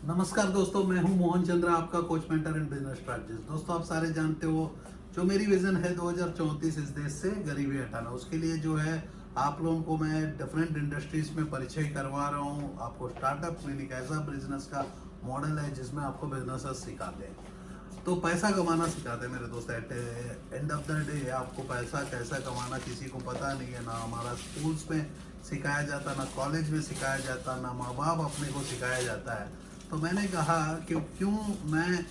नमस्कार दोस्तों, मैं हूं मोहन चंद्रा, आपका coach mentor and business strategist. दोस्तों, आप सारे जानते हो जो मेरी विजन है 2034 इस देश से गरीबी हटाना। उसके लिए जो है आप लोगों को मैं डिफरेंट इंडस्ट्रीज में परिचय करवा रहा हूं। आपको स्टार्टअप क्लिनिक ऐसा बिजनेस का मॉडल है जिसमें आपको बिजनेस सिखाते हैं, तो पैसा कमाना सिखाते हैं मेरे दोस्त। At end of the day आपको पैसा कैसा कमाना किसी को पता नहीं है। ना हमारा स्कूल्स में सिखाया जाता, ना कॉलेज में सिखाया जाता, ना माँ बाप अपने को सिखाया जाता है। तो मैंने कहा कि क्यों मैं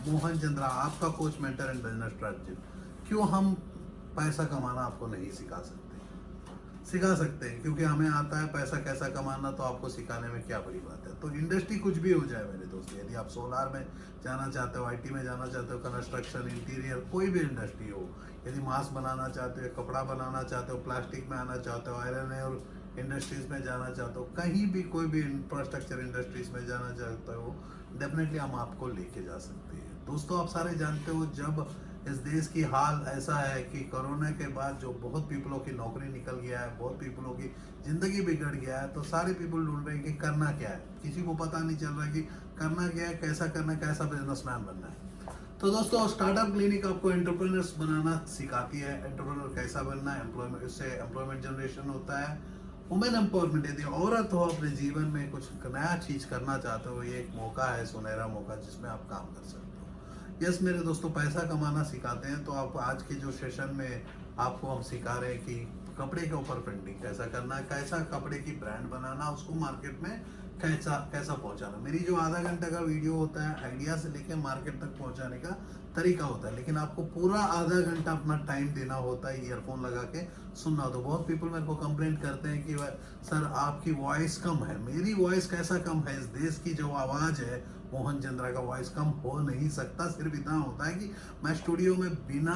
मोहन चंद्रा, आपका coach mentor and business strategist, क्यों हम पैसा कमाना आपको नहीं सिखा सकते हैं। क्योंकि हमें आता है पैसा कैसा कमाना, तो आपको सिखाने में क्या बड़ी बात है। तो इंडस्ट्री कुछ भी हो जाए मेरे दोस्त, यदि आप सोलार में जाना चाहते हो, आईटी में जाना चाहते हो, कंस्ट्रक्शन, इंटीरियर, कोई भी इंडस्ट्री हो, यदि मास्क बनाना चाहते हो, कपड़ा बनाना चाहते हो, प्लास्टिक में आना चाहते हो, आयरन और इंडस्ट्रीज में जाना चाहते हो, कहीं भी कोई भी इंफ्रास्ट्रक्चर इंडस्ट्रीज में जाना चाहते हो, डेफिनेटली हम आपको लेके जा सकते हैं। दोस्तों, आप सारे जानते हो जब इस देश की हाल ऐसा है कि कोरोना के बाद जो बहुत पीपलों की नौकरी निकल गया है, बहुत पीपलों की जिंदगी बिगड़ गया है, तो सारे पीपल ढूंढ रहे हैं कि करना क्या है। किसी को पता नहीं चल रहा है कि करना क्या है, कैसा करना है, कैसा बिजनेसमैन बनना है। तो दोस्तों, स्टार्टअप क्लिनिक आपको एंटरप्रेन्योर्स बनाना सिखाती है। एंटरप्रेन्योर कैसा बनना है, एम्प्लॉयमेंट, इससे एम्प्लॉयमेंट जनरेशन होता है। वुमेन एम्पावरमेंट, यदि औरत हो अपने जीवन में कुछ नया चीज करना चाहते हो, ये एक मौका है, सुनहरा मौका, जिसमें आप काम कर सकते हो। यस मेरे दोस्तों, पैसा कमाना सिखाते हैं। तो आप आज के जो सेशन में आपको हम सिखा रहे हैं कि कपड़े के ऊपर प्रिंटिंग कैसा करना है, कैसा कपड़े की ब्रांड बनाना, उसको मार्केट में कैसा कैसा पहुंचाना। मेरी जो आधा घंटे का वीडियो होता है, आइडिया से लेके मार्केट तक पहुंचाने का तरीका होता है, लेकिन आपको पूरा आधा घंटा अपना टाइम देना होता है, ईयरफोन लगा के सुनना होता है। बहुत पीपल मेरे को कंप्लेंट करते हैं कि सर आपकी वॉइस कम है। मेरी वॉइस कैसा कम है? इस देश की जो आवाज़ है, मोहन चंद्रा का वॉइस कम हो नहीं सकता। सिर्फ इतना होता है कि मैं स्टूडियो में बिना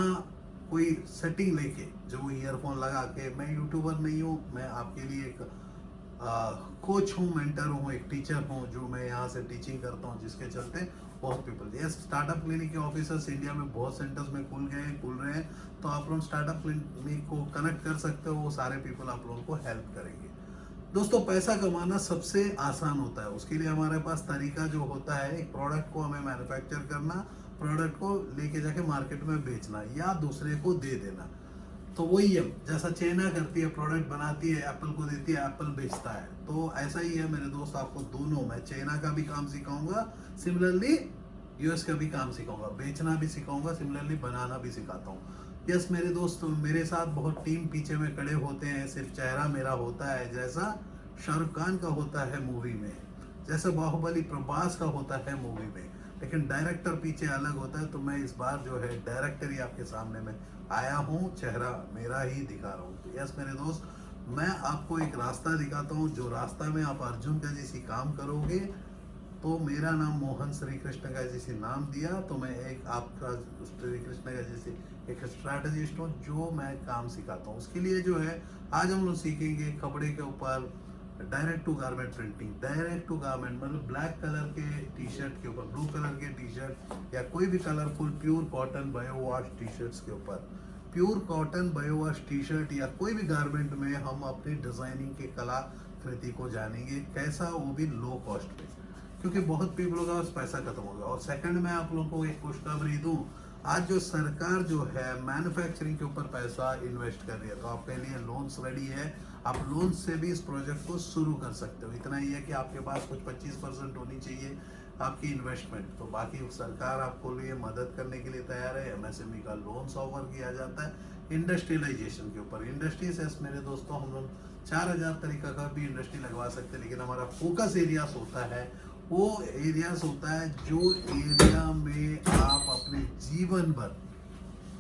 कोई सेटिंग लेके, जो ईयरफोन लगा के, मैं यूट्यूबर नहीं हूँ, मैं आपके लिए एक कोच हूँ, मेंटर हूँ, एक टीचर हूँ, जो मैं यहाँ से टीचिंग करता हूँ, जिसके चलते बहुत पीपल, ये स्टार्टअप क्लिनिक के ऑफिसर्स इंडिया में बहुत सेंटर्स में खुल रहे हैं। तो आप लोग स्टार्टअप क्लिनिक को कनेक्ट कर सकते हो, वो सारे पीपल आप लोगों को हेल्प करेंगे। दोस्तों, पैसा कमाना सबसे आसान होता है। उसके लिए हमारे पास तरीका जो होता है, एक प्रोडक्ट को हमें मैन्युफैक्चर करना, प्रोडक्ट को लेके जाके मार्केट में बेचना या दूसरे को दे देना। तो वही है, जैसा चाइना करती है, प्रोडक्ट बनाती है, एप्पल को देती है, एप्पल बेचता है। तो ऐसा ही है मेरे दोस्त, आपको दोनों, मैं चाइना का भी काम सिखाऊंगा, सिमिलरली यूएस का भी काम सिखाऊंगा, बेचना भी सिखाऊंगा, सिमिलरली बनाना भी सिखाता हूँ। यस मेरे दोस्त, मेरे साथ बहुत टीम पीछे में खड़े होते हैं। सिर्फ चेहरा मेरा होता है जैसा शाहरुख खान का होता है मूवी में, जैसे बाहुबली प्रभास का होता है मूवी में, लेकिन डायरेक्टर पीछे अलग होता है। तो मैं इस बार जो है डायरेक्टर ही आपके सामने में आया हूँ, चेहरा मेरा ही दिखा रहा हूँ। यस मेरे दोस्त, मैं आपको एक रास्ता दिखाता हूँ, जो रास्ता में आप अर्जुन का जैसी काम करोगे, तो मेरा नाम मोहन श्री कृष्ण का जैसे नाम दिया, तो मैं एक आपका श्री कृष्ण का जैसे एक स्ट्रैटेजिस्ट हूँ, जो मैं काम सिखाता हूँ। उसके लिए जो है आज हम लोग सीखेंगे कपड़े के ऊपर direct to garment printing. Direct to garment मतलब ब्लैक कलर के टी शर्ट के ऊपर, ब्लू कलर के टी शर्ट, या कोई भी colourful pure cotton bio wash T shirts के ऊपर, pure cotton bio wash T shirt या कोई भी गारमेंट में हम अपनी डिजाइनिंग की कलाकृति को जानेंगे, कैसा, वो भी लो कॉस्ट पे, क्योंकि बहुत पीपलों का पास पैसा खत्म हो गया। और सेकंड में आप लोगों को एक खुशखबरी दूं, आज जो सरकार जो है मैन्युफैक्चरिंग के ऊपर पैसा इन्वेस्ट कर रही है, तो आपके लिए लोन्स रेडी है। आप लोन से भी इस प्रोजेक्ट को शुरू कर सकते हो। इतना ही है कि आपके पास कुछ 25% होनी चाहिए आपकी इन्वेस्टमेंट। तो बाकी सरकार आपको लिए मदद करने के लिए तैयार है। एमएसएमई का लोन्स ऑफर किया जाता है इंडस्ट्रियलाइजेशन के ऊपर। इंडस्ट्री से मेरे दोस्तों, हम लोग 4000 तरीका का भी इंडस्ट्री लगवा सकते हैं, लेकिन हमारा फोकस एरियाज होता है, वो एरियाज होता है जो एरिया में आप अपने जीवन भर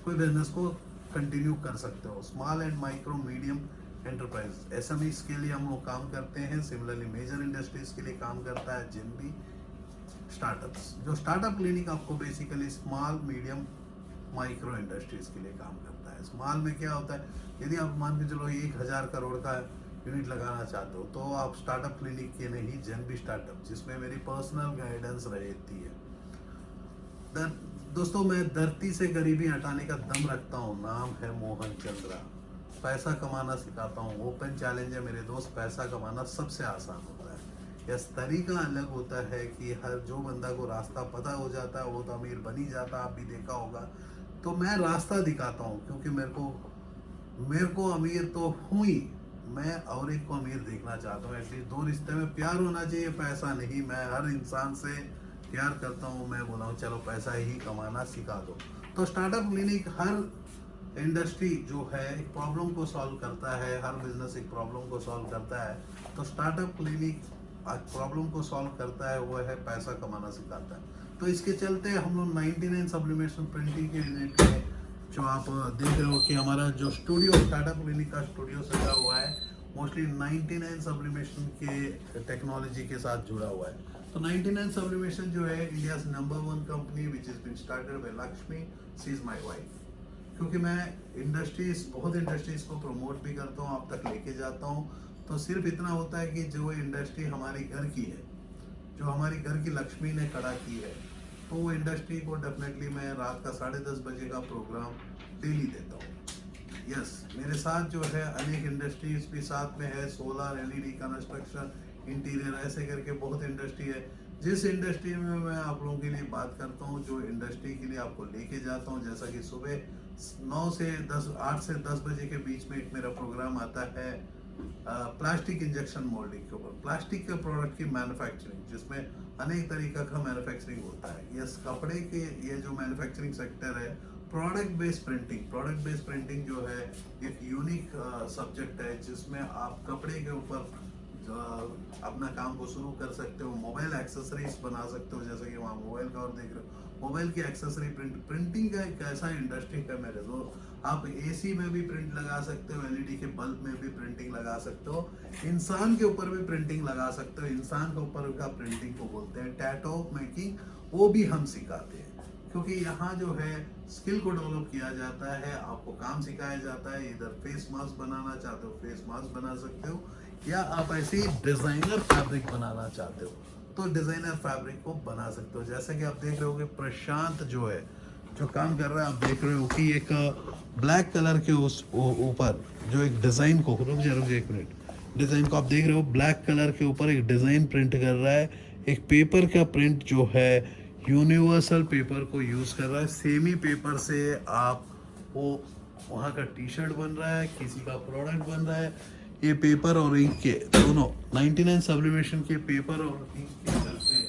कोई बिजनेस को कंटिन्यू कर सकते हो। Small and micro medium enterprise, SMEs के लिए हम लोग काम करते हैं। सिमिलरली मेजर इंडस्ट्रीज के लिए काम करता है, जिन भी स्टार्टअप्स। जो स्टार्टअप क्लिनिक आपको basically small medium micro industries के लिए काम करता है। स्मॉल में क्या होता है, यदि आप मान के चलो 1000 करोड़ का यूनिट लगाना चाहते हो, तो आप स्टार्टअप क्लिनिक के नहीं, जन भी स्टार्टअप, जिसमें मेरी पर्सनल गाइडेंस रहती है। दोस्तों, मैं धरती से गरीबी हटाने का दम रखता हूँ, नाम है मोहन चंद्रा। पैसा कमाना सिखाता हूँ। ओपन चैलेंज है मेरे दोस्त, पैसा कमाना सबसे आसान होता है। यस, तरीका अलग होता है कि हर जो बंदा को रास्ता पता हो जाता है वो तो अमीर बन ही जाता है, आप भी देखा होगा। तो मैं रास्ता दिखाता हूँ क्योंकि मेरे को अमीर तो हूँ ही, मैं और एक को अमीर देखना चाहता हूँ। एटलीस्ट दो रिश्ते में प्यार होना चाहिए, पैसा नहीं। मैं हर इंसान से प्यार करता हूँ, मैं बोला हूँ चलो पैसा ही कमाना सिखा दो। तो स्टार्टअप क्लिनिक हर इंडस्ट्री जो है एक प्रॉब्लम को सॉल्व करता है, हर बिजनेस एक प्रॉब्लम को सॉल्व करता है। तो स्टार्टअप क्लिनिक प्रॉब्लम को सॉल्व करता है, वो है पैसा कमाना सिखाता है। तो इसके चलते हम लोग 99 सब्लिमेशन प्रिंटिंग के यूनिट में जो आप देख रहे हो कि हमारा जो स्टूडियो स्टार्टअप क्लिनिक का स्टूडियो सजा हुआ है मोस्टली 99 सब्लिमेशन के टेक्नोलॉजी के साथ जुड़ा हुआ है। तो 99 सब्लिमेशन जो है India number 1 company which is been started by Lakshmi, she is my wife. क्योंकि मैं बहुत इंडस्ट्रीज को प्रमोट भी करता हूँ, आप तक लेके जाता हूँ। तो सिर्फ इतना होता है कि जो इंडस्ट्री हमारी घर की है, जो हमारी घर की लक्ष्मी ने खड़ा की है, तो वो इंडस्ट्री को डेफिनेटली मैं रात का 10:30 बजे का प्रोग्राम डेली देता हूँ। यस, मेरे साथ जो है अनेक इंडस्ट्रीज भी साथ में है, सोलर, एलईडी, कंस्ट्रक्शन, इंटीरियर, ऐसे करके बहुत इंडस्ट्री है। जिस इंडस्ट्री में मैं आप लोगों के लिए बात करता हूँ, जो इंडस्ट्री के लिए आपको लेके जाता हूँ, जैसा कि सुबह 9 से 10, 8 से 10 बजे के बीच में एक मेरा प्रोग्राम आता है प्लास्टिक इंजेक्शन मोल्डिंग के ऊपर, प्लास्टिक के प्रोडक्ट की मैन्युफैक्चरिंग, जिसमें अनेक तरीका का मैन्युफैक्चरिंग होता है। यस, कपड़े के ये जो मैन्युफैक्चरिंग सेक्टर है, प्रोडक्ट बेस्ड प्रिंटिंग जो है एक यूनिक सब्जेक्ट है, जिसमें आप कपड़े के ऊपर अपना काम को शुरू कर सकते हो। मोबाइल एक्सेसरीज बना सकते हो, जैसे कि वहाँ मोबाइल कवर देख रहे हो, मोबाइल की एक्सेसरी प्रिंटिंग का एक ऐसा इंडस्ट्री है मेरे दोस्त। आप एसी में भी प्रिंट लगा सकते हो, एलईडी के बल्ब में भी प्रिंटिंग लगा सकते हो, इंसान के ऊपर भी प्रिंटिंग लगा सकते हो। इंसान के ऊपर का प्रिंटिंग को बोलते हैं टैटू मेकिंग, वो भी हम सिखाते हैं। क्योंकि यहाँ जो है स्किल को डेवलप किया जाता है, आपको काम सिखाया जाता है। इधर फेस मास्क बनाना चाहते हो, फेस मास्क बना सकते हो, या आप ऐसे ही डिजाइनर फैब्रिक बनाना चाहते हो तो डिजाइनर फैब्रिक को बना सकते हो। जैसे कि आप देख रहे हो कि प्रशांत जो है जो काम कर रहा है, आप देख रहे हो कि एक ब्लैक कलर के उस ऊपर जो एक डिजाइन को, रुक जा एक मिनट, डिजाइन को आप देख रहे हो, ब्लैक कलर के ऊपर एक डिजाइन प्रिंट कर रहा है। एक पेपर का प्रिंट जो है यूनिवर्सल पेपर को यूज कर रहा है। सेमी पेपर से आप वो वहाँ का टी शर्ट बन रहा है, किसी का प्रोडक्ट बन रहा है। ये पेपर और इंक के दोनों 99 सब्लिमेशन के पेपर और इंक के चलते हैं।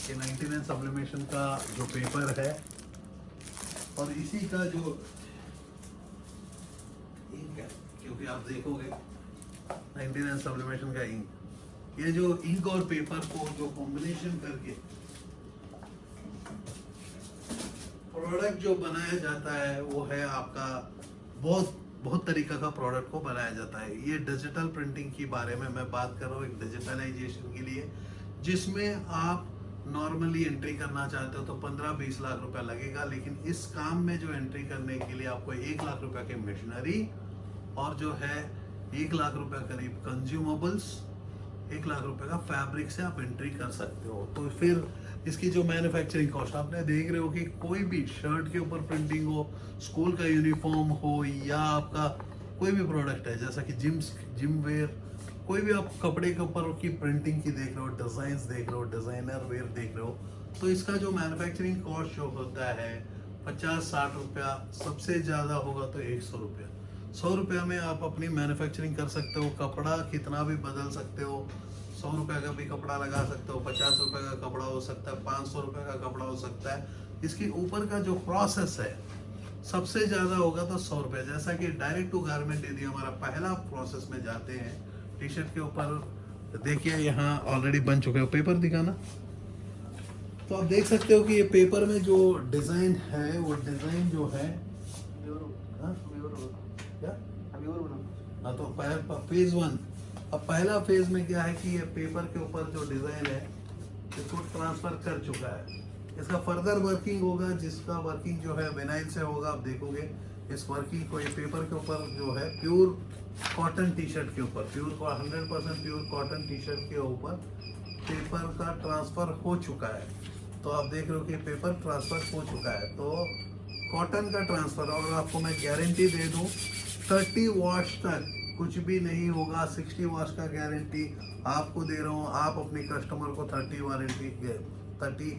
ये 99 सब्लिमेशन का जो पेपर है और इसी का जो इंक है, क्योंकि आप देखोगे 99 सब्लिमेशन का इंक, ये जो इंक और पेपर को जो कॉम्बिनेशन करके प्रोडक्ट जो बनाया जाता है वो है आपका बहुत तरीका का प्रोडक्ट को बनाया जाता है। ये डिजिटल प्रिंटिंग के बारे में मैं बात कर रहा हूँ, एक डिजिटलाइजेशन के लिए, जिसमें आप नॉर्मली एंट्री करना चाहते हो तो 15-20 लाख रुपया लगेगा। लेकिन इस काम में जो एंट्री करने के लिए आपको 1 लाख रुपया की मशीनरी और जो है 1 लाख रुपया करीब कंज्यूमेबल्स, 1 लाख रुपए का फैब्रिक से आप एंट्री कर सकते हो। तो फिर इसकी जो मैन्युफैक्चरिंग कॉस्ट, आपने देख रहे हो कि कोई भी शर्ट के ऊपर प्रिंटिंग हो, स्कूल का यूनिफॉर्म हो, या आपका कोई भी प्रोडक्ट है जैसा कि जिम वेयर, कोई भी आप कपड़े के ऊपर की प्रिंटिंग की देख रहे हो, डिजाइन्स देख रहे हो, डिजाइनर वेयर देख रहे हो, तो इसका जो मैन्युफैक्चरिंग कॉस्ट जो होता है 50-60 रुपया, सबसे ज़्यादा होगा तो 100 रुपया। 100 रुपया में आप अपनी मैन्युफैक्चरिंग कर सकते हो, कपड़ा कितना भी बदल सकते हो। 100 रुपये का भी कपड़ा लगा सकते हो, 50 रुपये का कपड़ा हो सकता है, 500 रुपये का कपड़ा हो सकता है। इसके ऊपर का जो प्रोसेस है सबसे ज़्यादा होगा तो 100 रुपये। जैसा कि डायरेक्ट टू गारमेंट यदि हमारा पहला प्रोसेस में जाते हैं, टी शर्ट के ऊपर देखिए यहाँ ऑलरेडी बन चुके हो, पेपर दिखाना, तो आप देख सकते हो कि ये पेपर में जो डिज़ाइन है वो डिज़ाइन जो है क्या, हाँ, तो फेज 1। अब पहला फेज में क्या है कि ये पेपर के ऊपर जो डिजाइन है इसको ट्रांसफर कर चुका है। इसका फर्दर वर्किंग होगा, जिसका वर्किंग जो है विनाइल से होगा। आप देखोगे इस वर्किंग को, ये पेपर के ऊपर जो है प्योर कॉटन टी शर्ट के ऊपर, 100% प्योर कॉटन टी शर्ट के ऊपर पेपर का ट्रांसफर हो चुका है। तो आप देख रहे हो कि पेपर ट्रांसफर हो चुका है। तो कॉटन का ट्रांसफर, और आपको मैं गारंटी दे दूं 30 वॉश तक कुछ भी नहीं होगा। 60 वॉश का गारंटी आपको दे रहा हूँ, आप अपने कस्टमर को 30 वारंटी 30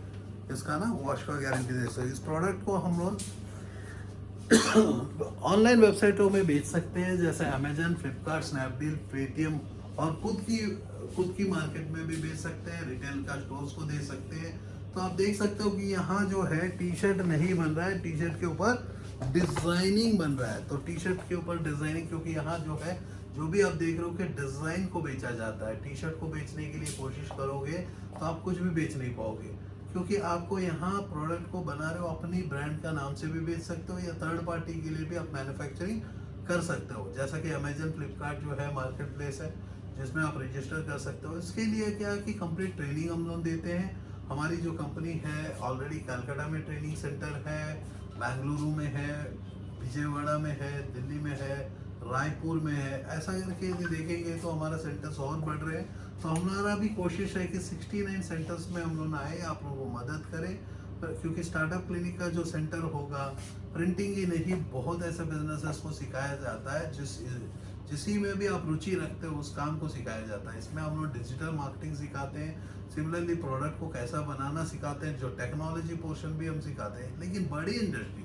इसका ना वॉश का गारंटी दे सकते। इस प्रोडक्ट को हम लोग ऑनलाइन वेबसाइटों में बेच सकते हैं, जैसे अमेजन, फ्लिपकार्ट, स्नैपडील, पेटीएम, और खुद की मार्केट में भी बेच सकते हैं, रिटेल का स्टोर्स को दे सकते हैं। तो आप देख सकते हो कि यहाँ जो है टी शर्ट नहीं बन रहा है, टी शर्ट के ऊपर डिजाइनिंग बन रहा है। तो टी शर्ट के ऊपर डिजाइनिंग, क्योंकि यहाँ जो है जो भी आप देख रहे हो कि डिजाइन को बेचा जाता है। टी शर्ट को बेचने के लिए कोशिश करोगे तो आप कुछ भी बेच नहीं पाओगे, क्योंकि आपको यहाँ प्रोडक्ट को बना रहे हो, अपनी ब्रांड का नाम से भी बेच सकते हो, या थर्ड पार्टी के लिए भी आप मैन्युफैक्चरिंग कर सकते हो। जैसा कि अमेजन, फ्लिपकार्ट जो है मार्केट प्लेस है जिसमें आप रजिस्टर कर सकते हो। इसके लिए क्या है कि कंप्लीट ट्रेनिंग हम लोग देते हैं। हमारी जो कंपनी है ऑलरेडी कलकत्ता में ट्रेनिंग सेंटर है, बेंगलुरु में है, विजयवाड़ा में है, दिल्ली में है, रायपुर में है। ऐसा करके यदि देखेंगे तो हमारा सेंटर्स और बढ़ रहे हैं। तो हमारा भी कोशिश है कि 69 सेंटर्स में हम लोग आए, आप लोगों को मदद करें। क्योंकि स्टार्टअप क्लिनिक का जो सेंटर होगा, प्रिंटिंग ही नहीं, बहुत ऐसे बिजनेसेस को सिखाया जाता है जिसी में भी आप रुचि रखते हो उस काम को सिखाया जाता है। इसमें हम लोग डिजिटल मार्केटिंग सिखाते हैं, सिमिलरली प्रोडक्ट को कैसा बनाना सिखाते हैं, जो टेक्नोलॉजी पोर्शन भी हम सिखाते हैं। लेकिन बड़ी इंडस्ट्री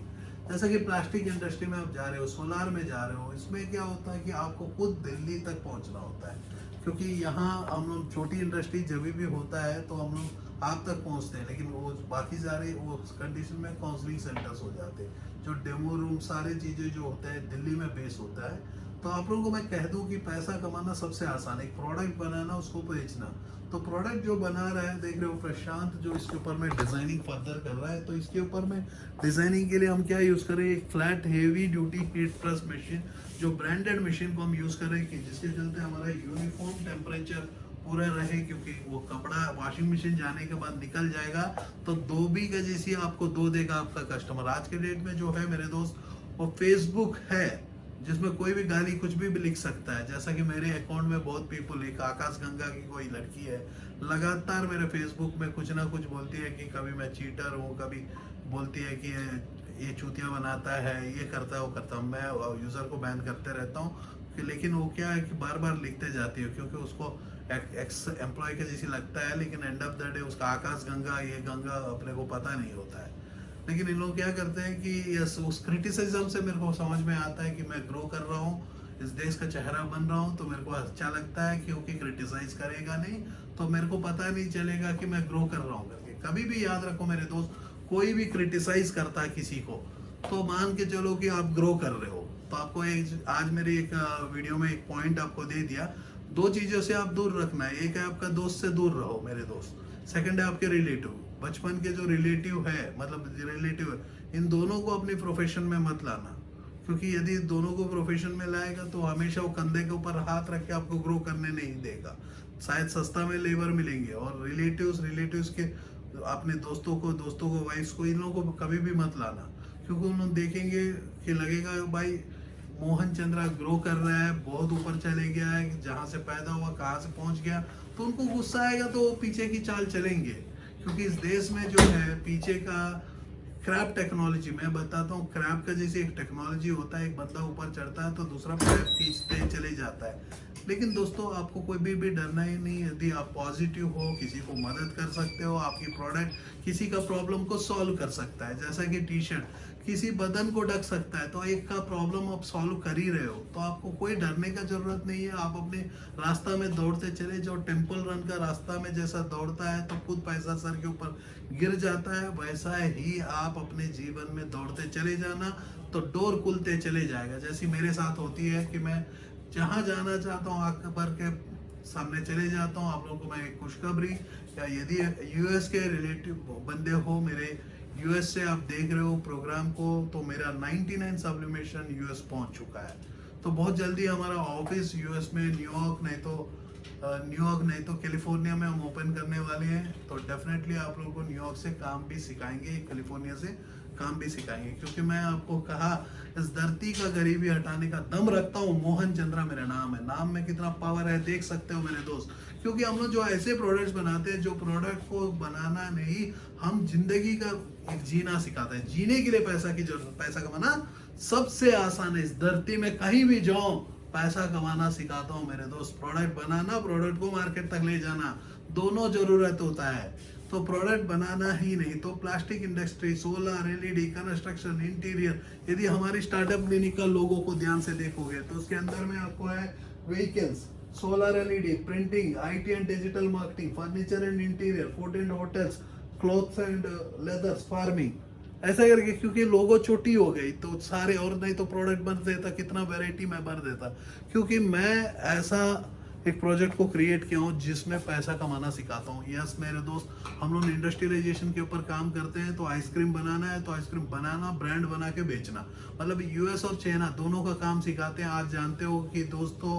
जैसे कि प्लास्टिक इंडस्ट्री में आप जा रहे हो, सोलार में जा रहे हो, इसमें क्या होता है कि आपको खुद दिल्ली तक पहुंचना होता है। क्योंकि यहाँ हम लोग छोटी इंडस्ट्री जब भी होता है तो हम लोग आप तक पहुंचते हैं, लेकिन वो बाकी सारे वो कंडीशन में काउंसलिंग सेंटर्स हो जाते हैं, जो डेमो रूम सारी चीज़ें जो होता है दिल्ली में बेस होता है। तो आप लोगों को मैं कह दूं कि पैसा कमाना सबसे आसान है, एक प्रोडक्ट बनाना, उसको बेचना। तो प्रोडक्ट जो बना रहा है, देख रहे हो प्रशांत जो इसके ऊपर में डिजाइनिंग फर्दर कर रहा है, तो इसके ऊपर में डिजाइनिंग के लिए हम क्या यूज करें, एक flat heavy duty heat press machine, जो ब्रांडेड मशीन को हम यूज करें कि जिसके चलते हमारा यूनिफॉर्म टेम्परेचर पूरा रहे। क्योंकि वो कपड़ा वॉशिंग मशीन जाने के बाद निकल जाएगा तो 2 भी का जैसी आपको दो देगा आपका कस्टमर। आज के डेट में जो है मेरे दोस्त, वो फेसबुक है जिसमें कोई भी गाली कुछ भी लिख सकता है। जैसा कि मेरे अकाउंट में बहुत पीपल, एक आकाश गंगा की कोई लड़की है, लगातार मेरे फेसबुक में कुछ ना कुछ बोलती है कि कभी मैं चीटर हूँ, कभी बोलती है कि ये चूतिया बनाता है, ये करता है, वो करता हूँ। मैं यूज़र को बैन करते रहता हूँ लेकिन वो क्या है कि बार बार लिखते जाती है, क्योंकि उसको एक्स एम्प्लॉय के जैसी लगता है, लेकिन एंड ऑफ द डे उसका आकाश गंगा, ये गंगा अपने को पता नहीं होता है। लेकिन इन लोग क्या करते हैं कि यस, उस क्रिटिसिज्म से मेरे को समझ में आता है कि मैं ग्रो कर रहा हूँ, इस देश का चेहरा बन रहा हूँ, तो मेरे को अच्छा लगता है। क्योंकि क्रिटिसाइज करेगा नहीं तो मेरे को पता नहीं चलेगा कि मैं ग्रो कर रहा हूँ करके। कभी भी याद रखो मेरे दोस्त, कोई भी क्रिटिसाइज करता है किसी को तो मान के चलो कि आप ग्रो कर रहे हो। तो आपको आज मेरी एक वीडियो में एक पॉइंट आपको दे दिया। 2 चीजों से आप दूर रखना है, एक है आपका दोस्त से दूर रहो मेरे दोस्त, सेकंड है आपके रिलेटिव। बचपन के जो रिलेटिव है, मतलब रिलेटिव है, इन दोनों को अपने प्रोफेशन में मत लाना। क्योंकि यदि दोनों को प्रोफेशन में लाएगा तो हमेशा वो कंधे के ऊपर हाथ रख के आपको ग्रो करने नहीं देगा। शायद सस्ता में लेबर मिलेंगे। और रिलेटिव्स के अपने दोस्तों को वाइफ्स को, इन लोगों को कभी भी मत लाना। क्योंकि उन लोग देखेंगे कि लगेगा भाई मोहन चंद्रा ग्रो कर रहा है, बहुत ऊपर चले गया है, जहाँ से पैदा हुआ कहाँ से पहुँच गया, तो उनको गुस्सा आएगा तो वो पीछे की चाल चलेंगे। क्योंकि इस देश में जो है पीछे का क्रैप टेक्नोलॉजी, मैं बताता हूँ, क्रैप का जैसे एक टेक्नोलॉजी होता है, एक बंदा ऊपर चढ़ता है तो दूसरा क्रैप खींचते चले जाता है। लेकिन दोस्तों आपको कोई भी डरना ही नहीं। यदि आप पॉजिटिव हो, किसी को मदद कर सकते हो, आपकी प्रोडक्ट किसी का प्रॉब्लम को सॉल्व कर सकता है। जैसा कि टी शर्ट किसी बदन को ढक सकता है, तो एक का प्रॉब्लम आप सॉल्व कर ही रहे हो, तो आपको कोई डरने का जरूरत नहीं है। आप अपने रास्ता में दौड़ते चले, जो टेम्पल रन का रास्ता में जैसा दौड़ता है तो खुद पैसा सर के ऊपर गिर जाता है, वैसा ही आप अपने जीवन में दौड़ते चले जाना तो डोर खुलते चले जाएगा। जैसी मेरे साथ होती है कि मैं जहाँ जाना चाहता हूँ आंख भर के सामने चले जाता हूँ। आप लोगों को मैं एक खुशखबरी, या यदि यूएस के रिलेटिव बंदे हो मेरे, यूएस से आप देख रहे हो प्रोग्राम को, तो मेरा 99 सब्लिमेशन यूएस पहुंच चुका है। तो बहुत जल्दी हमारा ऑफिस यूएस में न्यूयॉर्क नहीं तो कैलिफोर्निया में हम ओपन करने वाले हैं। तो डेफिनेटली आप लोगों को न्यूयॉर्क से काम भी सिखाएंगे, कैलिफोर्निया से काम भी सिखाएंगे। क्योंकि मैं आपको कहा, इस धरती का गरीबी हटाने का दम रखता हूँ, मोहन चंद्रा मेरा नाम है। नाम में कितना पावर है देख सकते हो मेरे दोस्त। क्योंकि हम लोग जो ऐसे प्रोडक्ट्स बनाते हैं, जो प्रोडक्ट को बनाना नहीं, हम जिंदगी का एक जीना सिखाते हैं। जीने के लिए पैसा की जरूरत, पैसा कमाना सबसे आसान है। इस धरती में कहीं भी जाओ, पैसा कमाना सिखाता हूँ मेरे दोस्त। प्रोडक्ट बनाना, प्रोडक्ट को मार्केट तक ले जाना, दोनों जरूरत होता है। तो प्रोडक्ट बनाना ही नहीं तो plastic industry, solar, LED, construction, interior, यदि हमारी स्टार्टअप क्लिनिक का लोगों को ध्यान से देखोगे तो उसके अंदर में आपको है vehicles, solar, LED, printing, IT and digital marketing, furniture and interior, food and hotels, clothes and leathers, farming, ऐसा करके। क्योंकि लोगो छोटी हो गई तो सारे, और नहीं तो प्रोडक्ट बन देता, कितना वैरायटी मैं भर देता। क्योंकि मैं ऐसा एक प्रोजेक्ट को क्रिएट किया हूँ जिसमें पैसा कमाना सिखाता हूँ। यस मेरे दोस्त, हम लोग इंडस्ट्रियलाइजेशन के ऊपर काम करते हैं। तो आइसक्रीम बनाना है तो आइसक्रीम बनाना, ब्रांड बना के बेचना, मतलब यूएस और चाइना दोनों का काम सिखाते हैं। आज जानते हो कि दोस्तों,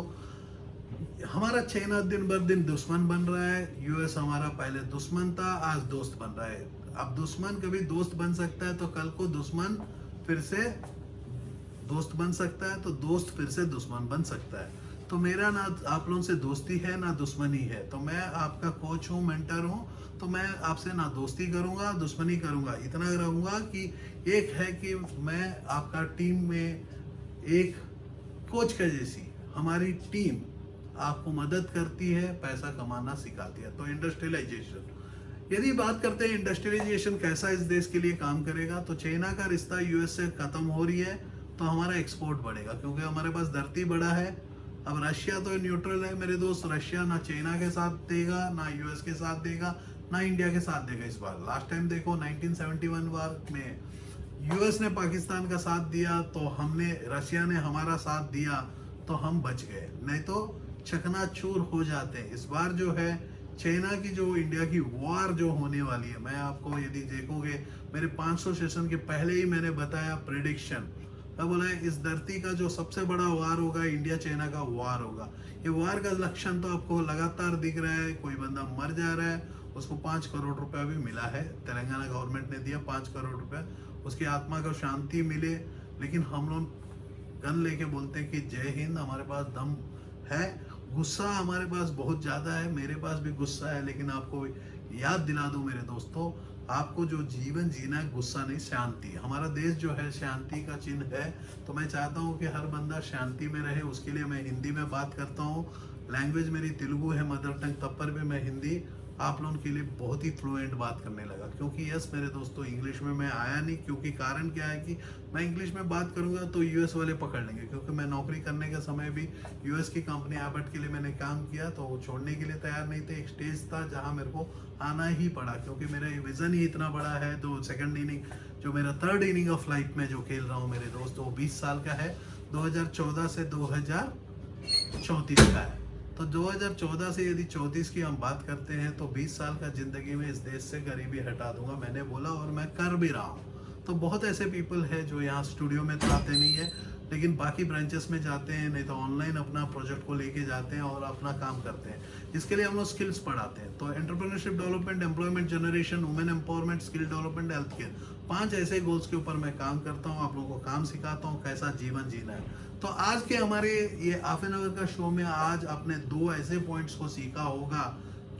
हमारा चाइना दिन बर दिन दुश्मन बन रहा है, यूएस हमारा पहले दुश्मन था, आज दोस्त बन रहा है। अब दुश्मन कभी दोस्त बन सकता है तो कल को दुश्मन फिर से दोस्त बन सकता है, तो दोस्त फिर से दुश्मन बन सकता है। तो मेरा ना आप लोगों से दोस्ती है ना दुश्मनी है। तो मैं आपका कोच हूँ, मेंटर हूँ, तो मैं आपसे ना दोस्ती करूँगा दुश्मनी करूँगा, इतना रहूँगा कि एक है कि मैं आपका टीम में एक कोच का जैसी हमारी टीम आपको मदद करती है, पैसा कमाना सिखाती है। तो इंडस्ट्रियलाइजेशन, यदि बात करते हैं इंडस्ट्रियलाइजेशन कैसा इस देश के लिए काम करेगा, तो चाइना का रिश्ता यूएस से खत्म हो रही है तो हमारा एक्सपोर्ट बढ़ेगा, क्योंकि हमारे पास धरती बड़ा है। अब रशिया तो न्यूट्रल है मेरे दोस्त, रशिया ना चाइना के साथ देगा, ना यूएस के साथ देगा, ना इंडिया के साथ देगा इस बार। लास्ट टाइम देखो 1971 वार में यूएस ने पाकिस्तान का साथ दिया, तो हमने, रशिया ने हमारा साथ दिया तो हम बच गए, नहीं तो चकनाचूर हो जाते। इस बार जो है चाइना की जो इंडिया की वार जो होने वाली है, मैं आपको यदि देखोगे मेरे 500 सेशन के पहले ही मैंने बताया प्रेडिक्शन, मैं बोला इस धरती का जो सबसे बड़ा वार होगा इंडिया चाइना का वार होगा। ये वार का लक्षण तो आपको लगातार दिख रहा है, कोई बंदा मर जा रहा है, उसको 5 करोड़ रुपया भी मिला है, तेलंगाना गवर्नमेंट ने दिया 5 करोड़ रुपया, उसकी आत्मा को शांति मिले। लेकिन हम लोग गन लेके बोलते हैं कि जय हिंद, हमारे पास दम है, गुस्सा हमारे पास बहुत ज़्यादा है, मेरे पास भी गुस्सा है। लेकिन आपको याद दिला दूं मेरे दोस्तों, आपको जो जीवन जीना है गुस्सा नहीं, शांति। हमारा देश जो है शांति का चिन्ह है, तो मैं चाहता हूं कि हर बंदा शांति में रहे। उसके लिए मैं हिंदी में बात करता हूं, लैंग्वेज मेरी तेलुगु है मदर टंग, तब पर भी मैं हिंदी आप लोगों के लिए बहुत ही फ्लुएंट बात करने लगा। क्योंकि यस मेरे दोस्तों, इंग्लिश में मैं आया नहीं, क्योंकि कारण क्या है कि मैं इंग्लिश में बात करूंगा तो यूएस वाले पकड़ लेंगे। क्योंकि मैं नौकरी करने के समय भी यूएस की कंपनी एबट के लिए मैंने काम किया, तो वो छोड़ने के लिए तैयार नहीं थे। एक स्टेज था जहां मेरे को आना ही पड़ा, क्योंकि मेरा विजन ही इतना बड़ा है। तो सेकंड इनिंग, जो मेरा थर्ड इनिंग ऑफ लाइफ में जो खेल रहा हूँ मेरे दोस्त, वो 20 साल का है, 2014 से 2034 का है। तो 2014 से यदि 34 की हम बात करते हैं तो 20 साल का जिंदगी में इस देश से गरीबी हटा दूंगा, मैंने बोला और मैं कर भी रहा हूँ। तो बहुत ऐसे पीपल है जो यहाँ स्टूडियो में तो आते नहीं है, लेकिन बाकी ब्रांचेस में जाते हैं, नहीं तो ऑनलाइन अपना प्रोजेक्ट को लेके जाते हैं और अपना काम करते हैं। इसके लिए हम लोग स्किल्स पढ़ाते हैं। तो entrepreneurship development, employment generation, women empowerment, skill development, health care, 5 ऐसे गोल्स के ऊपर मैं काम करता हूँ। आप लोगों को काम सिखाता हूँ कैसा जीवन जीना है। तो आज के हमारे ये हाफ एन आवर का शो में आज आपने 2 ऐसे पॉइंट्स को सीखा होगा,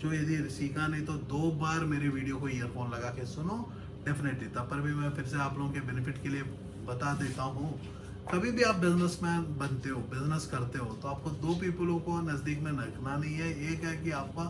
जो यदि सीखा नहीं तो 2 बार मेरे वीडियो को ईयरफोन लगा के सुनो डेफिनेटली। तब पर भी मैं फिर से आप लोगों के बेनिफिट के लिए बता देता हूँ, कभी भी आप बिजनेसमैन बनते हो, बिजनेस करते हो, तो आपको 2 पीपलों को नज़दीक में रखना नहीं है। एक है कि आपका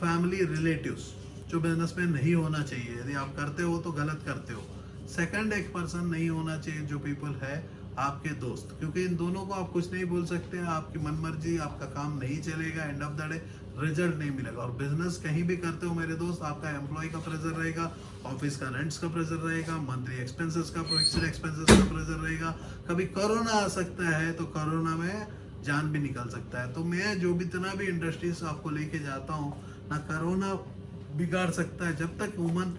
फैमिली रिलेटिव्स, जो बिजनेसमैन नहीं होना चाहिए, यदि आप करते हो तो गलत करते हो। सेकंड एक पर्सन नहीं होना चाहिए जो पीपल है आपके दोस्त, क्योंकि इन दोनों को आप कुछ नहीं बोल सकते, आपकी मनमर्जी, आपका काम नहीं चलेगा, and of the day result नहीं मिलेगा। और बिजनेस कहीं भी करते हो मेरे दोस्त, आपका एम्प्लॉय का प्रेशर रहेगा, ऑफिस का रेंट्स का प्रेशर रहेगा, मंथली एक्सपेंसेस का, फिक्स्ड एक्सपेंसेस का प्रेशर रहेगा। कभी कोरोना आ सकता है तो कोरोना में जान भी निकल सकता है। तो मैं जो भी इतना भी इंडस्ट्रीज आपको लेके जाता हूँ ना, कोरोना बिगाड़ सकता है जब तक ह्यूमन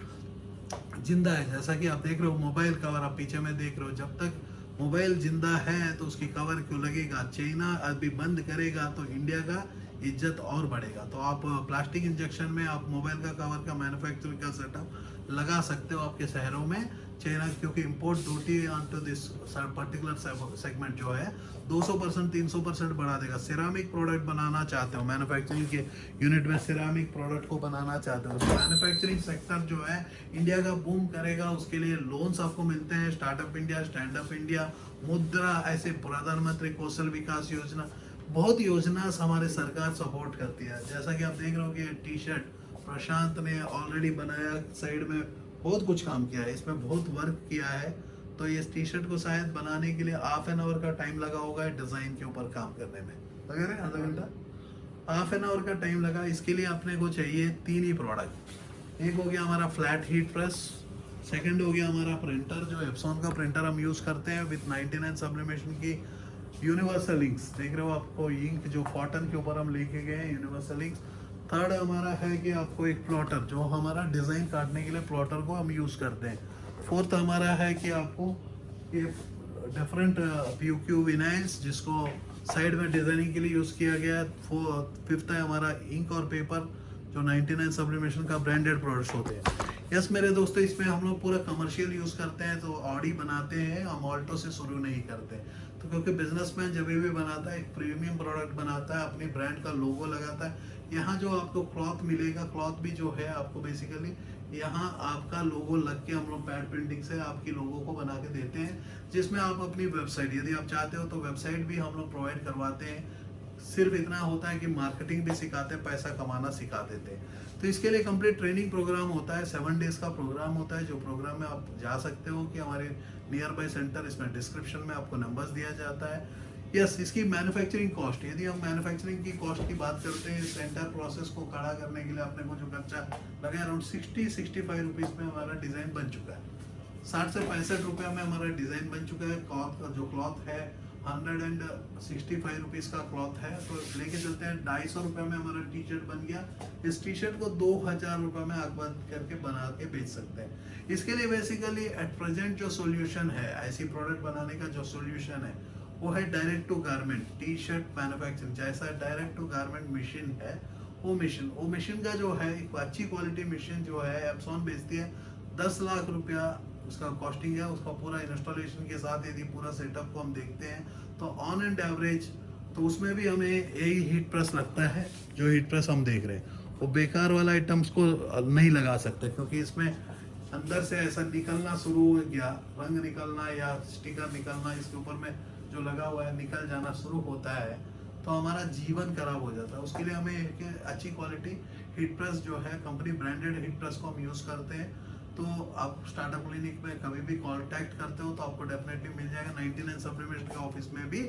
जिंदा है। जैसा कि आप देख रहे हो मोबाइल कवर, आप पीछे में देख रहे हो, जब तक मोबाइल जिंदा है तो उसकी कवर क्यों लगेगा। चाइना अभी बंद करेगा तो इंडिया का इज्जत और बढ़ेगा। तो आप प्लास्टिक इंजेक्शन में आप मोबाइल का कवर का मैन्युफैक्चरिंग का सेटअप लगा सकते हो आपके शहरों में चाइना, क्योंकि import duty on to this particular segment जो है 200% 300% बढ़ा देगा। सिरामिक प्रोडक्ट बनाना चाहते हो, मैन्युफैक्चरिंग के यूनिट में सिरामिक प्रोडक्ट को बनाना चाहते हो, तो मैन्युफैक्चरिंग सेक्टर जो है इंडिया का बूम करेगा। उसके लिए लोन्स आपको मिलते हैं, startup India, stand up India, मुद्रा, ऐसे प्रधानमंत्री कौशल विकास योजना, बहुत योजना हमारे सरकार सपोर्ट करती है। जैसा कि आप देख रहे हो कि टी शर्ट प्रशांत ने ऑलरेडी बनाया, साइड में बहुत कुछ काम किया है, इसमें बहुत वर्क किया है। तो ये टी शर्ट को शायद बनाने के लिए हाफ एन आवर का टाइम लगा होगा डिजाइन के ऊपर काम करने में, लगा रहे आधा घंटा, हाफ एन आवर का टाइम लगा। इसके लिए अपने को चाहिए 3 ही प्रोडक्ट। एक हो गया हमारा फ्लैट हीट प्रेस, सेकंड हो गया हमारा प्रिंटर, जो एप्सॉन का प्रिंटर हम यूज़ करते हैं विथ 99 सब्लिमेशन की यूनिवर्सल इंक्स, देख रहे हो आपको इंक जो कॉटन के ऊपर हम लेके गए हैं, यूनिवर्सल इंक्स। थर्ड हमारा है कि आपको एक प्लॉटर, जो हमारा डिज़ाइन काटने के लिए प्लॉटर को हम यूज़ करते हैं। फोर्थ हमारा है कि आपको ये डिफरेंट PQ विनाइल्स, जिसको साइड में डिज़ाइनिंग के लिए यूज़ किया गया है। फिफ्थ है हमारा इंक और पेपर, जो 99 सब्लिमेशन का ब्रांडेड प्रोडक्ट्स होते हैं। यस मेरे दोस्तों, इसमें हम लोग पूरा कमर्शियल यूज़ करते हैं, तो ऑडी बनाते हैं, हम ऑल्टो से शुरू नहीं करते। तो क्योंकि बिजनेसमैन जब भी बनाता है एक प्रीमियम प्रोडक्ट बनाता है, अपनी ब्रांड का लोगो लगाता है। यहाँ जो आपको क्लॉथ मिलेगा, क्लॉथ भी जो है आपको बेसिकली यहाँ आपका लोगो लग के हम लोग पैड प्रिंटिंग से आपकी लोगो को बना के देते हैं, जिसमें आप अपनी वेबसाइट, यदि आप चाहते हो तो वेबसाइट भी हम लोग प्रोवाइड करवाते हैं। सिर्फ इतना होता है कि मार्केटिंग भी सिखाते हैं, पैसा कमाना सिखा देते हैं। तो इसके लिए कंप्लीट ट्रेनिंग प्रोग्राम होता है, 7 डेज का प्रोग्राम होता है, जो प्रोग्राम में आप जा सकते हो कि हमारे नियर बाय सेंटर, इसमें डिस्क्रिप्शन में आपको नंबर्स दिया जाता है। यस, इसकी मैन्युफैक्चरिंग कॉस्ट, यदि हम मैन्युफैक्चरिंग की कॉस्ट की बात करते हैं, सेंटर प्रोसेस को खड़ा करने के लिए अपने को जो खर्चा लगा अराउंड 60-65 रुपीज़ में हमारा डिज़ाइन बन चुका है। 60 से 65 रुपये में हमारा डिज़ाइन बन चुका है। क्लॉथ का जो क्लॉथ है 165 रुपीज़ का क्लॉथ है, तो लेके चलते हैं 250 रुपये में हमारा टी शर्ट बन गया। इस टी शर्ट को 2000 रुपये में आग बंद करके बना के बेच सकते हैं। इसके लिए बेसिकली एट प्रेजेंट जो सोल्यूशन है, ऐसी प्रोडक्ट बनाने का जो सोल्यूशन है वो है direct to garment T shirt manufacturing. जैसा डायरेक्ट टू गारमेंट मशीन है, वो मशीन का जो है एक अच्छी क्वालिटी मशीन जो है एप्सॉन बेचती है 10 लाख रुपया उसका कॉस्टिंग है। उसका पूरा इंस्टॉलेशन के साथ यदि पूरा सेटअप को हम देखते हैं तो ऑन एंड एवरेज तो उसमें भी हमें यही हीट प्रेस लगता है। जो हीट प्रेस हम देख रहे हैं वो बेकार वाला आइटम्स को नहीं लगा सकते, क्योंकि इसमें अंदर से ऐसा निकलना शुरू हो गया, रंग निकलना या स्टिकर निकलना इसके ऊपर में जो लगा हुआ है निकल जाना शुरू होता है, तो हमारा जीवन खराब हो जाता है। उसके लिए हमें एक अच्छी क्वालिटी हीट प्रेस जो है, कंपनी ब्रांडेड हीट प्रेस को हम यूज़ करते हैं। तो आप स्टार्टअप क्लिनिक में कभी भी कांटेक्ट करते हो तो आपको डेफिनेटली मिल जाएगा। 99 सप्लीमेंट के ऑफिस में भी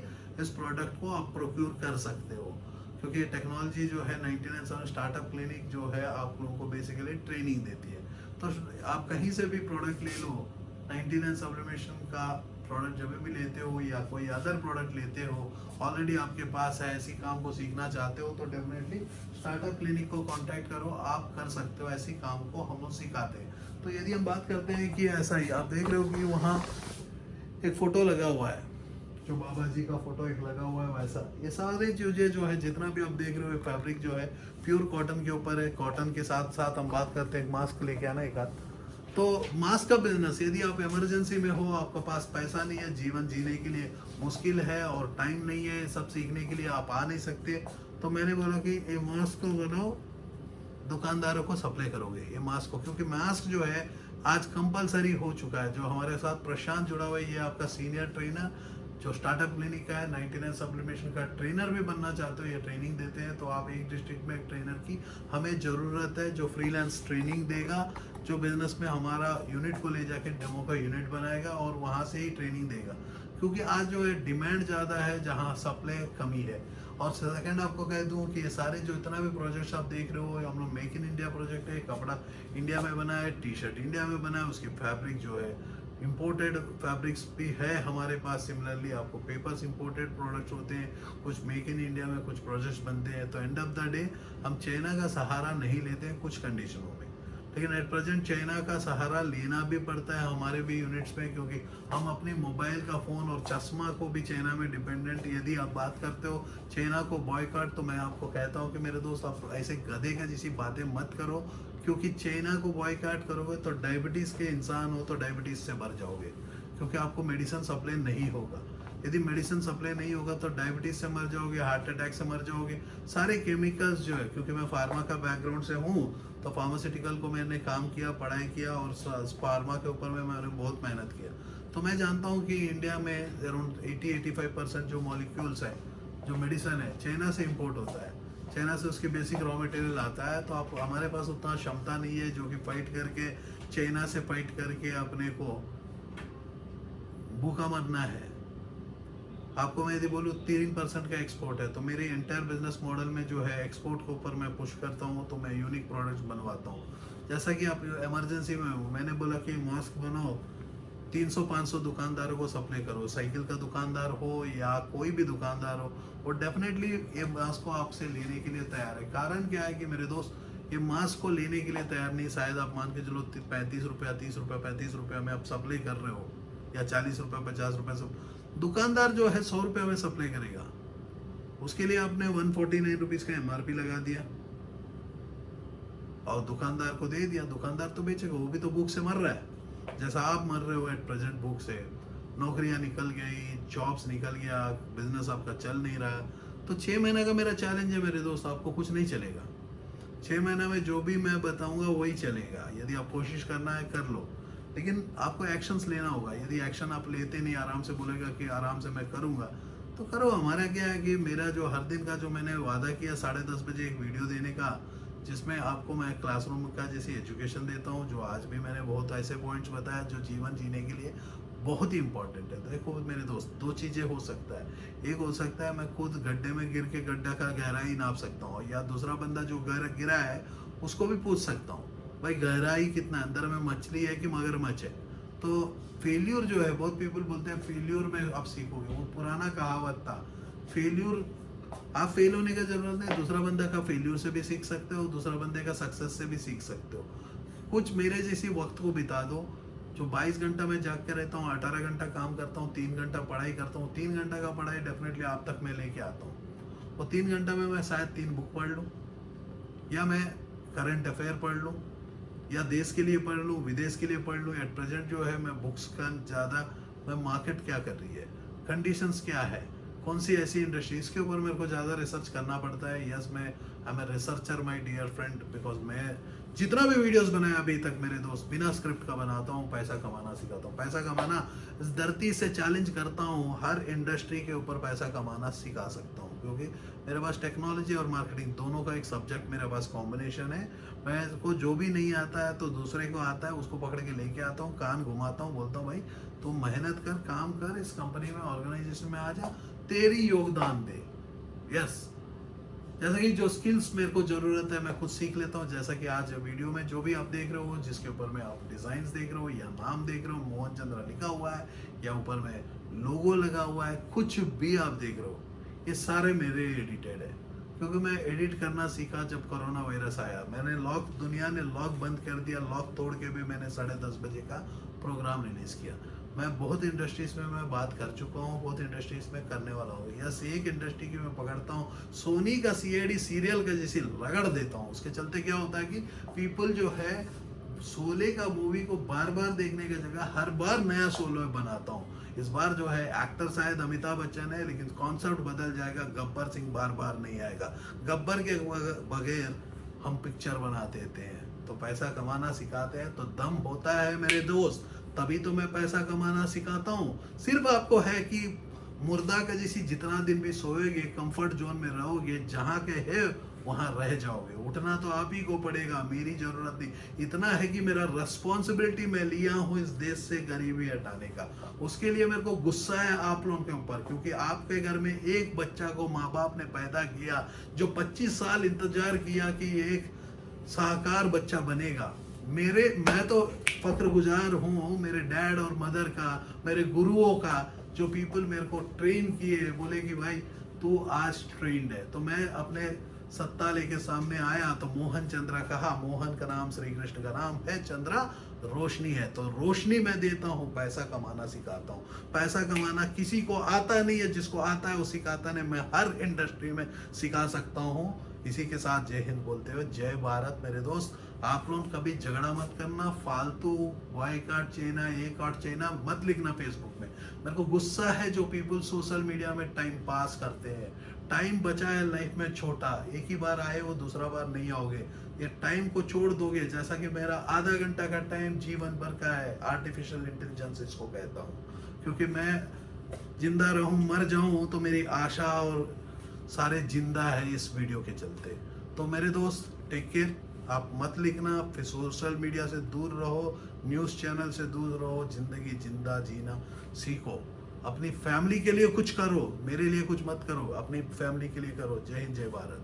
इस प्रोडक्ट को आप प्रोक्यूर कर सकते हो, क्योंकि टेक्नोलॉजी जो है 99 स्टार्टअप क्लिनिक जो है आप लोगों को बेसिकली ट्रेनिंग देती है। तो आप कहीं से भी प्रोडक्ट ले लो, 99 सप्लीमेशन का प्रोडक्ट जब भी लेते हो या कोई अदर प्रोडक्ट लेते हो, ऑलरेडी आपके पास है, ऐसी काम को सीखना चाहते हो तो डेफिनेटली स्टार्टअप क्लिनिक को कांटेक्ट करो, आप कर सकते हो। ऐसी काम को हम लोग सिखाते हैं। तो यदि हम बात करते हैं कि ऐसा ही आप देख रहे हो कि वहाँ एक फोटो लगा हुआ है, जो बाबा जी का फोटो एक लगा हुआ है, वैसा ये सारी चीज़ें जो है जितना भी आप देख रहे हो फैब्रिक जो है प्योर कॉटन के ऊपर है। कॉटन के साथ साथ हम बात करते हैं मास्क लेके आना एक हाथ, तो मास्क का बिजनेस, यदि आप इमरजेंसी में हो, आपके पास पैसा नहीं है, जीवन जीने के लिए मुश्किल है और टाइम नहीं है सब सीखने के लिए, आप आ नहीं सकते, तो मैंने बोला कि ये मास्क को बनाओ, दुकानदारों को सप्लाई करोगे ये मास्क को, क्योंकि मास्क जो है आज कंपलसरी हो चुका है। जो हमारे साथ प्रशांत जुड़ा हुआ है, ये आपका सीनियर ट्रेनर जो स्टार्टअप क्लिनिक का है, 99 सप्लीमेशन का ट्रेनर भी बनना चाहते हो, ये ट्रेनिंग देते हैं। तो आप एक डिस्ट्रिक्ट में एक ट्रेनर की हमें ज़रूरत है, जो फ्रीलांस ट्रेनिंग देगा, जो बिजनेस में हमारा यूनिट को ले जाके डेमो का यूनिट बनाएगा और वहाँ से ही ट्रेनिंग देगा, क्योंकि आज जो है डिमांड ज़्यादा है जहाँ सप्लाई कमी है। और सेकंड आपको कह दूँ कि ये सारे जो इतना भी प्रोजेक्ट्स आप देख रहे हो, हम लोग मेक इन इंडिया प्रोजेक्ट है, कपड़ा इंडिया में बना है, टी शर्ट इंडिया में बना है, उसकी फैब्रिक जो है इंपोर्टेड फैब्रिक्स भी है हमारे पास। सिमिलरली आपको पेपर्स इंपोर्टेड प्रोडक्ट्स होते हैं, कुछ मेक इन इंडिया में कुछ प्रोजेक्ट्स बनते हैं। तो एंड ऑफ द डे हम चाइना का सहारा नहीं लेते हैं कुछ कंडीशनों में, लेकिन एट प्रेजेंट चाइना का सहारा लेना भी पड़ता है हमारे भी यूनिट्स में, क्योंकि हम अपने मोबाइल का फ़ोन और चश्मा को भी चाइना में डिपेंडेंट। यदि आप बात करते हो चाइना को बॉयकॉट, तो मैं आपको कहता हूँ कि मेरे दोस्त आप ऐसे गधे का जैसी बातें मत करो, क्योंकि चाइना को बॉयकॉट करोगे तो डायबिटीज़ के इंसान हो तो डायबिटीज़ से मर जाओगे, क्योंकि आपको मेडिसिन सप्लाई नहीं होगा। यदि मेडिसिन सप्लाई नहीं होगा तो डायबिटीज़ से मर जाओगे, हार्ट अटैक से मर जाओगे। सारे केमिकल्स जो है, क्योंकि मैं फार्मा का बैकग्राउंड से हूँ, तो फार्मास्यूटिकल को मैंने काम किया, पढ़ाई किया, और फार्मा के ऊपर में मैंने बहुत मेहनत किया। तो मैं जानता हूँ कि इंडिया में अराउंड 80-85% जो मॉलिक्यूल्स है, जो मेडिसिन है, चाइना से इम्पोर्ट होता है। चाइना से उसकी बेसिक रॉ मटेरियल आता है। तो आप, हमारे पास उतना क्षमता नहीं है जो कि फाइट करके, चाइना से फाइट करके अपने को भूखा मरना है। आपको मैं यदि बोलूँ 3% का एक्सपोर्ट है, तो मेरे इंटायर बिजनेस मॉडल में जो है एक्सपोर्ट के ऊपर मैं पुश करता हूँ, तो मैं यूनिक प्रोडक्ट्स बनवाता हूँ। जैसा कि आप इमरजेंसी में हो, मैंने बोला कि मास्क बनाओ, 300-500 दुकानदारों को सप्लाई करो, साइकिल का दुकानदार हो या कोई भी दुकानदार हो, वो डेफिनेटली ये मास्क को आपसे लेने के लिए तैयार है। कारण क्या है कि मेरे दोस्त, ये मास्क को लेने के लिए तैयार नहीं। शायद आप मान के चलो 35 रुपया, 30 रुपया, 35 रुपया में आप सप्लाई कर रहे हो, या 40 रुपया, 50 रुपये से। दुकानदार जो है 100 रुपये में सप्लाई करेगा, उसके लिए आपने 149 रुपीज़ का MRP लगा दिया और दुकानदार को दे दिया। दुकानदार तो बेचेगा, वो भी तो भूख से मर रहा है, जैसा आप मर रहे हो एट प्रेजेंट भूख से। नौकरियां निकल गई, जॉब्स निकल गया, बिजनेस आपका चल नहीं रहा। तो 6 महीने का मेरा चैलेंज है मेरे दोस्त, आपको कुछ नहीं चलेगा। 6 महीने में जो भी मैं बताऊंगा वही चलेगा। यदि आप कोशिश करना है कर लो, लेकिन आपको एक्शंस लेना होगा। यदि एक्शन आप लेते नहीं, आराम से बोलेगा कि आराम से मैं करूंगा, तो करो। हमारा क्या है कि मेरा जो हर दिन का जो मैंने वादा किया 10:30 बजे एक वीडियो देने का, जिसमें आपको मैं क्लासरूम का जैसी एजुकेशन देता हूँ, जो आज भी मैंने बहुत ऐसे पॉइंट्स बताया जो जीवन जीने के लिए बहुत ही इंपॉर्टेंट है। देखो मेरे दोस्त, 2 चीज़ें हो सकता है। एक हो सकता है मैं खुद गड्ढे में गिर के गड्ढा का गहराई नाप सकता हूँ, या दूसरा बंदा जो गिरा है उसको भी पूछ सकता हूँ, भाई गहराई कितना, अंदर में मछली है कि मगरमच्छ है। तो फेल्यूर जो है, बहुत पीपल बोलते हैं फेल्यूर में आप सीखोगे, वो पुराना कहावत था। फेल्यूर, आप फेल होने का जरूरत नहीं, दूसरा बंदा का फेल्यूर से भी सीख सकते हो, दूसरा बंदे का सक्सेस से भी सीख सकते हो। कुछ मेरे जैसी वक्त को बिता दो, जो 22 घंटा मैं जाग के रहता हूँ, 18 घंटा काम करता हूँ, 3 घंटा पढ़ाई करता हूँ। 3 घंटा का पढ़ाई डेफिनेटली आप तक मैं लेके आता हूँ। और 3 घंटा में मैं शायद 3 बुक पढ़ लूँ, या मैं करंट अफेयर पढ़ लूँ, या देश के लिए पढ़ लूँ, विदेश के लिए पढ़ लूँ। एट प्रेजेंट जो है मैं बुक्स का ज़्यादा, मैं मार्केट क्या कर रही है, कंडीशंस क्या है, कौन सी ऐसी इंडस्ट्रीज के ऊपर मेरे को ज़्यादा रिसर्च करना पड़ता है। यस, मैं I am a researcher my dear friend, because मैं जितना भी वीडियोस बनाया अभी तक मेरे दोस्त, बिना स्क्रिप्ट का बनाता हूँ, पैसा कमाना सिखाता हूँ। पैसा कमाना इस धरती से चैलेंज करता हूँ, हर इंडस्ट्री के ऊपर पैसा कमाना सिखा सकता हूँ, क्योंकि मेरे पास टेक्नोलॉजी और मार्केटिंग दोनों का एक सब्जेक्ट मेरे पास कॉम्बिनेशन है। मैं को जो भी नहीं आता है तो दूसरे को आता है, उसको पकड़ के लेके आता हूँ, कान घुमाता हूँ, बोलता हूँ भाई तू मेहनत कर, काम कर, इस कंपनी में, ऑर्गेनाइजेशन में आ जा, तेरी योगदान दे। यस, जैसा कि जो स्किल्स मेरे को जरूरत है मैं खुद सीख लेता हूँ। जैसा कि आज वीडियो में जो भी आप देख रहे हो, जिसके ऊपर में आप डिजाइन देख रहे हो या नाम देख रहे हो, मोहन चंद्रा लिखा हुआ है, या ऊपर में लोगो लगा हुआ है, कुछ भी आप देख रहे हो, ये सारे मेरे एडिटेड है। क्योंकि मैं एडिट करना सीखा जब कोरोना वायरस आया। मैंने दुनिया ने लॉक बंद कर दिया, लॉक तोड़ के भी मैंने 10:30 बजे का प्रोग्राम रिलीज किया। मैं बहुत इंडस्ट्रीज में मैं बात कर चुका हूँ, बहुत इंडस्ट्रीज में करने वाला हूँ। यस, एक इंडस्ट्री की मैं पकड़ता हूँ, सोनी का CID सीरियल का जैसे रगड़ देता हूँ। उसके चलते क्या होता है कि पीपल जो है शोले का मूवी को बार बार देखने की जगह हर बार नया शोले बनाता हूँ। इस बार जो है एक्टर शायद अमिताभ बच्चन है, लेकिन कॉन्सेप्ट बदल जाएगा। गब्बर सिंह बार बार नहीं आएगा, गब्बर के बगैर हम पिक्चर बना देते हैं। तो पैसा कमाना सिखाते हैं तो दम होता है मेरे दोस्त, तभी तो मैं पैसा कमाना सिखाता हूँ। सिर्फ आपको है कि मुर्दा का जैसी जितना दिन भी सोएगे, कंफर्ट जोन में रहोगे, जहाँ के है वहाँ रह जाओगे। उठना तो आप ही को पड़ेगा, मेरी जरूरत नहीं। इतना है कि मेरा रिस्पॉन्सिबिलिटी मैं लिया हूँ इस देश से गरीबी हटाने का। उसके लिए मेरे को गुस्सा है आप लोगों के ऊपर, क्योंकि आपके घर में एक बच्चा को माँ बाप ने पैदा किया, जो 25 साल इंतजार किया कि एक साकार बच्चा बनेगा। मैं तो फख्रगुजार हूँ मेरे डैड और मदर का, मेरे गुरुओं का, जो पीपल मेरे को ट्रेन किए, बोले कि भाई तू आज ट्रेंड है। तो मैं अपने सत्ता लेके सामने आया तो मोहन चंद्रा कहा। मोहन का नाम श्री कृष्ण का नाम है, चंद्रा रोशनी है। तो रोशनी मैं देता हूँ, पैसा कमाना सिखाता हूँ। पैसा कमाना किसी को आता नहीं है, जिसको आता है वो सिखाता नहीं। मैं हर इंडस्ट्री में सिखा सकता हूँ। इसी के साथ जय हिंद बोलते हुए जय भारत मेरे दोस्त। आप लोग कभी झगड़ा मत करना, फालतू वाई कार्ड चाहिए, ये कार्ड चाहिए मत लिखना फेसबुक में। मेरे को गुस्सा है जो पीपल सोशल मीडिया में टाइम पास करते हैं। टाइम बचा है लाइफ में छोटा, एक ही बार आए वो दूसरा बार नहीं आओगे। ये टाइम को छोड़ दोगे, जैसा कि मेरा आधा घंटा का टाइम जीवन भर का है, आर्टिफिशियल इंटेलिजेंस इसको कहता हूँ। क्योंकि मैं जिंदा रहूं मर जाऊं तो मेरी आशा और सारे जिंदा है इस वीडियो के चलते। तो मेरे दोस्त टेक केयर, आप मत लिखना, फिर सोशल मीडिया से दूर रहो, न्यूज़ चैनल से दूर रहो, जिंदगी जिंदा जीना सीखो, अपनी फैमिली के लिए कुछ करो, मेरे लिए कुछ मत करो, अपनी फैमिली के लिए करो। जय हिंद, जय Bharat.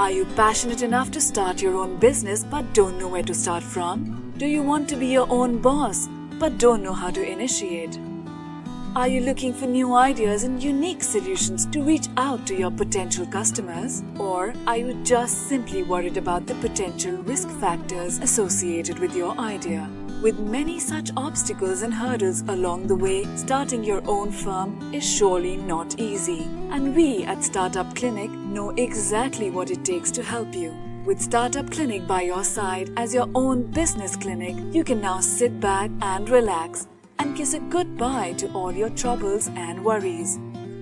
Are you passionate enough to start your own business but don't know where to start from? Do you want to be your own boss but don't know how to initiate? Are you looking for new ideas and unique solutions to reach out to your potential customers? Or are you just simply worried about the potential risk factors associated with your idea? With many such obstacles and hurdles along the way, starting your own firm is surely not easy. And we at Startup Clinic know exactly what it takes to help you. With Startup Clinic by your side as your own business clinic, you can now sit back and relax and kiss a goodbye to all your troubles and worries.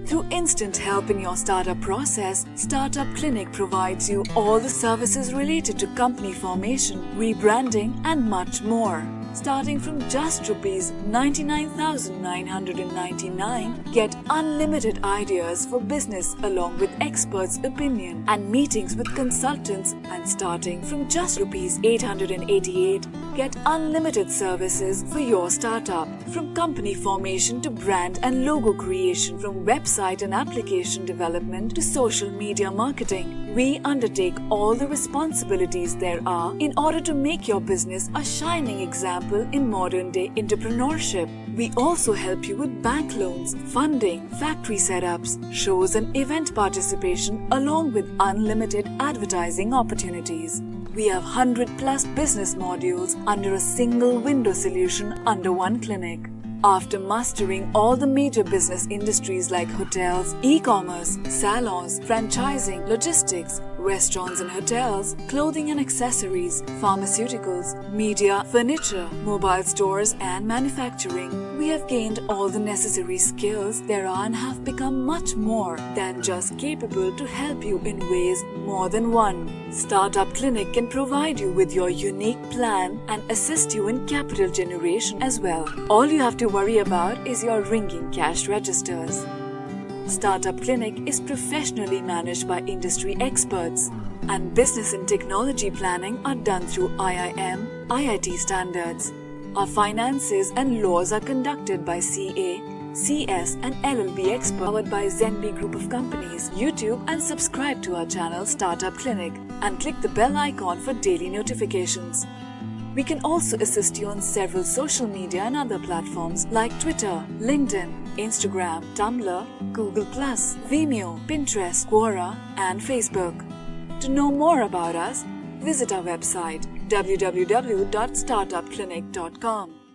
Through instant help in your startup process, Startup Clinic provides you all the services related to company formation, rebranding and much more. Starting from just Rs 99,999, get unlimited ideas for business along with experts' opinion and meetings with consultants, and starting from just Rs 888, get unlimited services for your startup. From company formation to brand and logo creation, from website and application development to social media marketing, we undertake all the responsibilities there are in order to make your business a shining example in modern-day entrepreneurship. We also help you with bank loans, funding, factory setups, shows and event participation along with unlimited advertising opportunities. We have 100+ business modules under a single window solution under one clinic. After mastering all the major business industries like hotels, e-commerce, salons, franchising, logistics, restaurants and hotels, clothing and accessories, pharmaceuticals, media, furniture, mobile stores and manufacturing. We have gained all the necessary skills there are and have become much more than just capable to help you in ways more than one. Startup Clinic can provide you with your unique plan and assist you in capital generation as well. All you have to worry about is your ringing cash registers. Startup Clinic is professionally managed by industry experts, and business and technology planning are done through IIM, IIT standards. Our finances and laws are conducted by CA, CS and LLB experts, powered by Zenby Group of Companies. YouTube and subscribe to our channel Startup Clinic and click the bell icon for daily notifications. We can also assist you on several social media and other platforms like Twitter, LinkedIn, Instagram, Tumblr, Google+, Vimeo, Pinterest, Quora and Facebook. To know more about us, visit our website www.startupclinic.com.